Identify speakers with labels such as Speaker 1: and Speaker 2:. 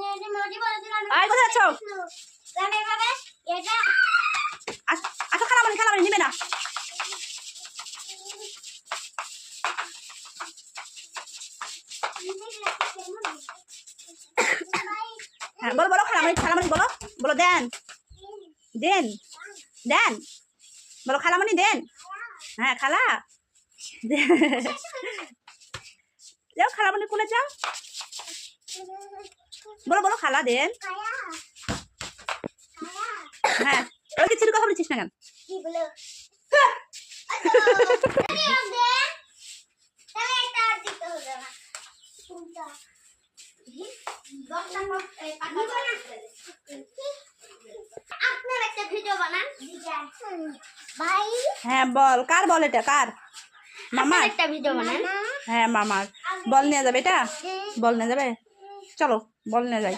Speaker 1: আয় কোথায় যাচ্ছ? আচ্ছা খালামণি খালামণি নিবে না। হ্যাঁ বলো বলো খালামণি খালামণি বলো বলো দেন দেন দেন বলো খালামণি দেন। হ্যাঁ খালা যাও খালামণি কোলে যাও বলো বলো খালা দেন। হ্যাঁ ওই কিছুর কথা বলছিস না কেন? হ্যাঁ বল কার বল এটা কার? মামার
Speaker 2: একটা ভিডিও বানান।
Speaker 1: হ্যাঁ মামার বল নিয়ে যাবে এটা বল নিয়ে যাবে চলো বল নিয়ে যাই।